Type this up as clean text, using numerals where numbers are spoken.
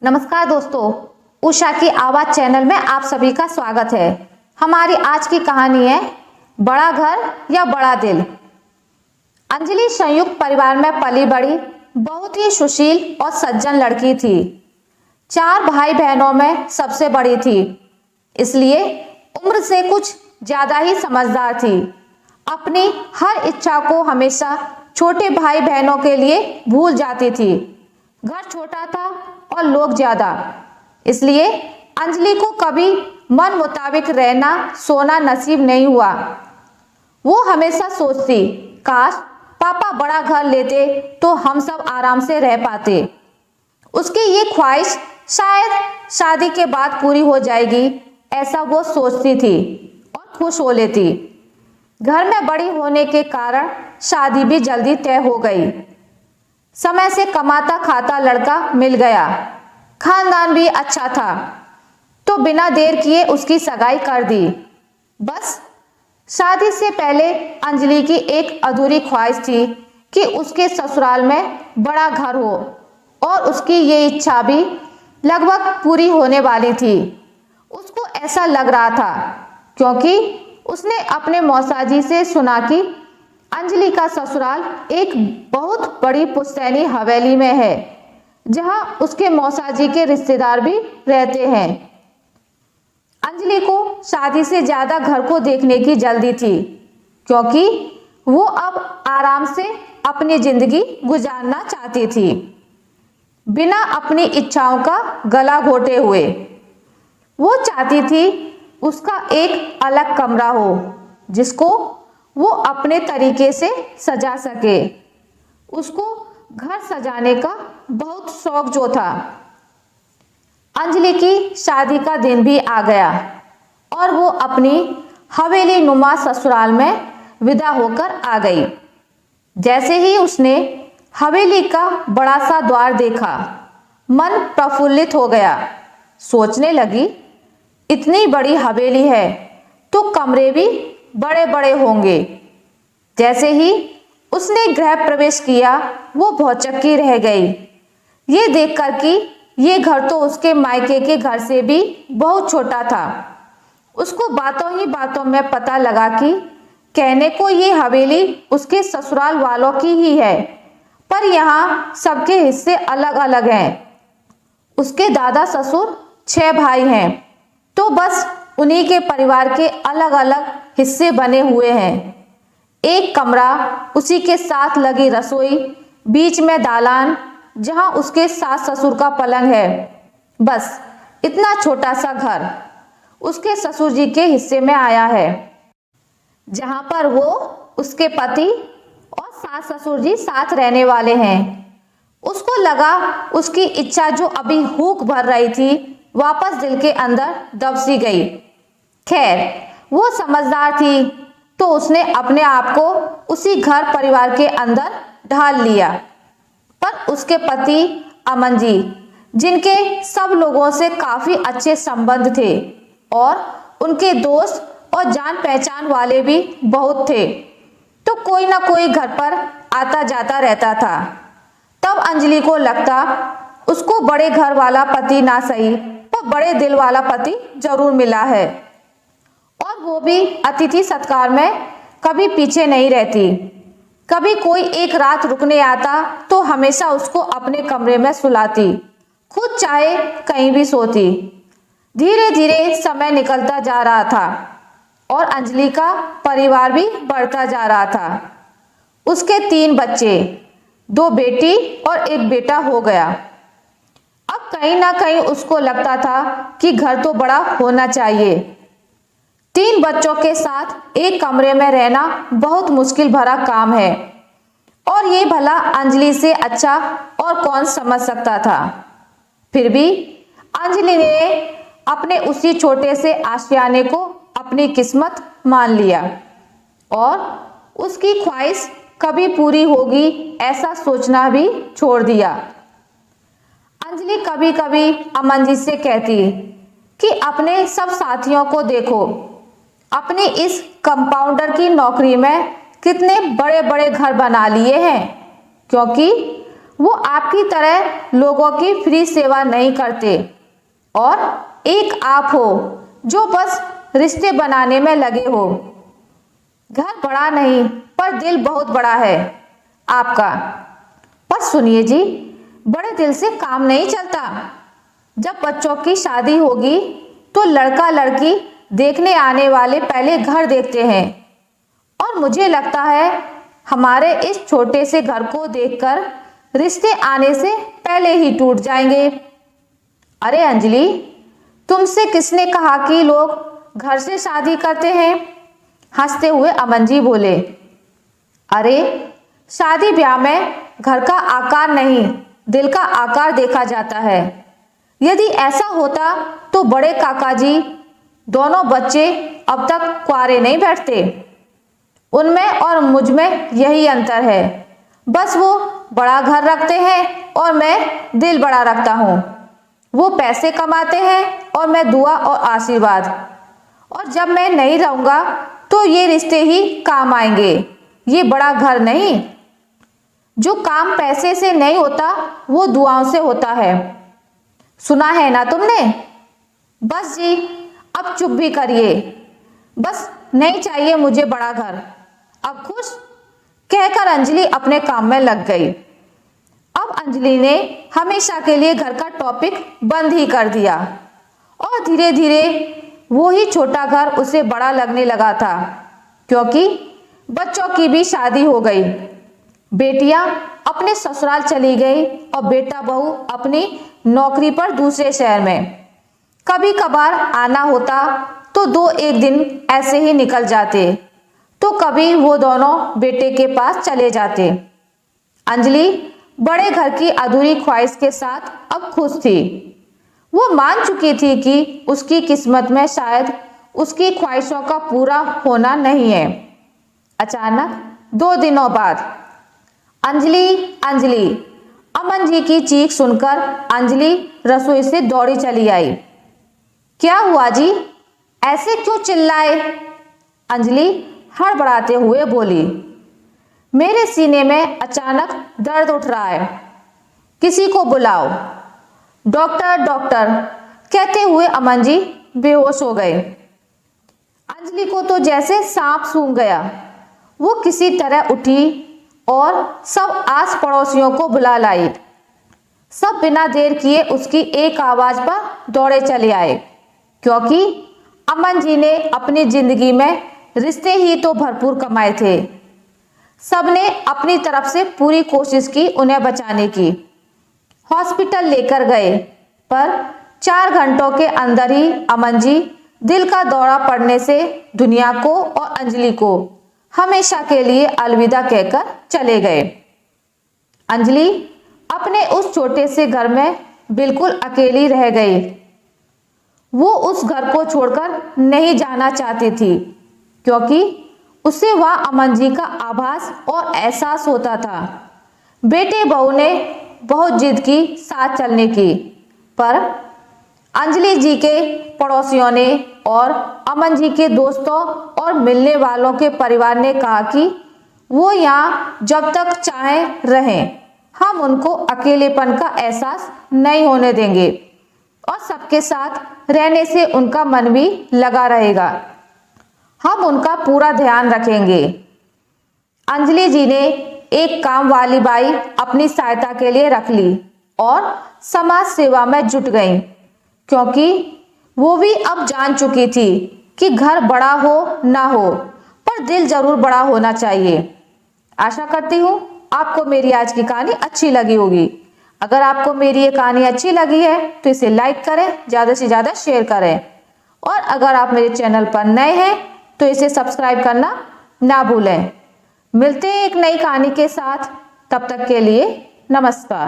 नमस्कार दोस्तों, उषा की आवाज चैनल में आप सभी का स्वागत है। हमारी आज की कहानी है बड़ा घर या बड़ा दिल। अंजलि संयुक्त परिवार में पली बड़ी बहुत ही सुशील और सज्जन लड़की थी। 4 भाई बहनों में सबसे बड़ी थी, इसलिए उम्र से कुछ ज्यादा ही समझदार थी। अपनी हर इच्छा को हमेशा छोटे भाई बहनों के लिए भूल जाती थी। घर छोटा था और लोग ज्यादा, इसलिए अंजलि को कभी मन मुताबिक रहना सोना नसीब नहीं हुआ। वो हमेशा सोचती, काश पापा बड़ा घर लेते तो हम सब आराम से रह पाते। उसकी ये ख्वाहिश शायद शादी के बाद पूरी हो जाएगी, ऐसा वो सोचती थी और खुश हो लेती। घर में बड़ी होने के कारण शादी भी जल्दी तय हो गई। समय से कमाता खाता लड़का मिल गया, खानदान भी अच्छा था, तो बिना देर किए उसकी सगाई कर दी। बस शादी से पहले अंजलि की एक अधूरी ख्वाहिश थी कि उसके ससुराल में बड़ा घर हो, और उसकी ये इच्छा भी लगभग पूरी होने वाली थी। उसको ऐसा लग रहा था क्योंकि उसने अपने मौसाजी से सुना कि अंजलि का ससुराल एक बहुत बड़ी पुश्तैनी हवेली में है, जहां उसके मौसाजी के रिश्तेदार भी रहते हैं। अंजलि को शादी से ज्यादा घर को देखने की जल्दी थी, क्योंकि वो अब आराम से अपनी जिंदगी गुजारना चाहती थी, बिना अपनी इच्छाओं का गला घोटे हुए। वो चाहती थी उसका एक अलग कमरा हो, जिसको वो अपने तरीके से सजा सके। उसको घर सजाने का बहुत शौक जो था। अंजलि की शादी का दिन भी आ गया और वो अपनी हवेली नुमा ससुराल में विदा होकर आ गई। जैसे ही उसने हवेली का बड़ा सा द्वार देखा, मन प्रफुल्लित हो गया। सोचने लगी, इतनी बड़ी हवेली है तो कमरे भी बड़े बड़े होंगे। जैसे ही उसने गृह प्रवेश किया, वो भौचक्की रह गई ये देखकर कि ये घर तो उसके मायके के घर से भी बहुत छोटा था। उसको बातों ही बातों में पता लगा कि कहने को ये हवेली उसके ससुराल वालों की ही है, पर यहाँ सबके हिस्से अलग अलग हैं। उसके दादा ससुर 6 भाई हैं, तो बस उन्हीं के परिवार के अलग अलग हिस्से बने हुए हैं। एक कमरा, उसी के साथ लगी रसोई, बीच में दालान जहां उसके सास ससुर का पलंग है। बस इतना छोटा सा घर उसके ससुर जी के हिस्से में आया है, जहां पर वो, उसके पति और सास ससुर जी साथ रहने वाले हैं। उसको लगा उसकी इच्छा जो अभी हुक भर रही थी, वापस दिल के अंदर दब सी गई। खैर, वो समझदार थी, तो उसने अपने आप को उसी घर परिवार के अंदर ढाल लिया। पर उसके पति अमन जी, जिनके सब लोगों से काफी अच्छे संबंध थे और उनके दोस्त और जान पहचान वाले भी बहुत थे, तो कोई ना कोई घर पर आता जाता रहता था। तब अंजलि को लगता उसको बड़े घर वाला पति ना सही, पर बड़े दिल वाला पति जरूर मिला है, और वो भी अतिथि सत्कार में कभी पीछे नहीं रहती। कभी कोई एक रात रुकने आता तो हमेशा उसको अपने कमरे में सुलाती, खुद चाहे कहीं भी सोती। धीरे धीरे समय निकलता जा रहा था और अंजलि का परिवार भी बढ़ता जा रहा था। उसके 3 बच्चे, 2 बेटी और 1 बेटा हो गया। अब कहीं ना कहीं उसको लगता था कि घर तो बड़ा होना चाहिए। 3 बच्चों के साथ एक कमरे में रहना बहुत मुश्किल भरा काम है, और ये भला अंजलि से अच्छा और कौन समझ सकता था। फिर भी अंजलि ने अपने उसी छोटे से आशियाने को अपनी किस्मत मान लिया, और उसकी ख्वाहिश कभी पूरी होगी ऐसा सोचना भी छोड़ दिया। अंजलि कभी कभी अमन जी से कहती कि अपने सब साथियों को देखो, अपनी इस कंपाउंडर की नौकरी में कितने बड़े बड़े घर बना लिए हैं, क्योंकि वो आपकी तरह लोगों की फ्री सेवा नहीं करते और एक आप हो जो बस रिश्ते बनाने में लगे हो। घर बड़ा नहीं पर दिल बहुत बड़ा है आपका। पर सुनिए जी, बड़े दिल से काम नहीं चलता। जब बच्चों की शादी होगी तो लड़का लड़की देखने आने वाले पहले घर देखते हैं और मुझे लगता है हमारे इस छोटे से घर को देखकर रिश्ते आने से पहले ही टूट जाएंगे। अरे अंजलि, तुमसे किसने कहा कि लोग घर से शादी करते हैं? हंसते हुए अमन जी बोले। अरे शादी ब्याह में घर का आकार नहीं दिल का आकार देखा जाता है। यदि ऐसा होता तो बड़े काका जी दोनों बच्चे अब तक कुंवारे नहीं बैठते। उनमें और मुझ में यही अंतर है, बस वो बड़ा घर रखते हैं और मैं दिल बड़ा रखता हूँ। वो पैसे कमाते हैं और मैं दुआ और आशीर्वाद। और जब मैं नहीं रहूँगा तो ये रिश्ते ही काम आएंगे, ये बड़ा घर नहीं। जो काम पैसे से नहीं होता वो दुआओं से होता है। सुना है ना तुमने? बस जी, अब चुप भी करिए। बस नहीं चाहिए मुझे बड़ा घर। अब खुश? कहकर अंजलि अपने काम में लग गई। अब अंजलि ने हमेशा के लिए घर का टॉपिक बंद ही कर दिया और धीरे धीरे वो ही छोटा घर उसे बड़ा लगने लगा था, क्योंकि बच्चों की भी शादी हो गई। बेटियां अपने ससुराल चली गई और बेटा बहू अपनी नौकरी पर दूसरे शहर में। कभी कभार आना होता तो 2-1 दिन ऐसे ही निकल जाते, तो कभी वो दोनों बेटे के पास चले जाते। अंजलि बड़े घर की अधूरी ख्वाहिश के साथ अब खुश थी। वो मान चुकी थी कि उसकी किस्मत में शायद उसकी ख्वाहिशों का पूरा होना नहीं है। अचानक 2 दिनों बाद अंजलि अंजलि अमन जी की चीख सुनकर अंजलि रसोई से दौड़ी चली आई। क्या हुआ जी, ऐसे क्यों चिल्लाए? अंजलि हड़बड़ाते हुए बोली। मेरे सीने में अचानक दर्द उठ रहा है, किसी को बुलाओ। डॉक्टर डॉक्टर कहते हुए अमन जी बेहोश हो गए। अंजलि को तो जैसे सांप सूंघ गया। वो किसी तरह उठी और सब आस पड़ोसियों को बुला लाई। सब बिना देर किए उसकी एक आवाज पर दौड़े चले आए, क्योंकि अमन जी ने अपनी जिंदगी में रिश्ते ही तो भरपूर कमाए थे। सबने अपनी तरफ से पूरी कोशिश की उन्हें बचाने की। हॉस्पिटल लेकर गए, पर 4 घंटों के अंदर ही अमन जी दिल का दौरा पड़ने से दुनिया को और अंजलि को हमेशा के लिए अलविदा कहकर चले गए। अंजलि अपने उस छोटे से घर में बिल्कुल अकेली रह गई। वो उस घर को छोड़कर नहीं जाना चाहती थी, क्योंकि उसे वह अमन जी का आभास और एहसास होता था। बेटे बहू ने बहुत जिद की साथ चलने की, पर अंजलि जी के पड़ोसियों ने और अमन जी के दोस्तों और मिलने वालों के परिवार ने कहा कि वो यहाँ जब तक चाहें रहें, हम उनको अकेलेपन का एहसास नहीं होने देंगे और सबके साथ रहने से उनका मन भी लगा रहेगा। हम उनका पूरा ध्यान रखेंगे। अंजलि जी ने एक काम वाली बाई अपनी सहायता के लिए रख ली और समाज सेवा में जुट गई, क्योंकि वो भी अब जान चुकी थी कि घर बड़ा हो ना हो, पर दिल जरूर बड़ा होना चाहिए। आशा करती हूँ आपको मेरी आज की कहानी अच्छी लगी होगी। अगर आपको मेरी ये कहानी अच्छी लगी है तो इसे लाइक करें, ज़्यादा से ज़्यादा शेयर करें, और अगर आप मेरे चैनल पर नए हैं तो इसे सब्सक्राइब करना ना भूलें। मिलते हैं एक नई कहानी के साथ, तब तक के लिए नमस्कार।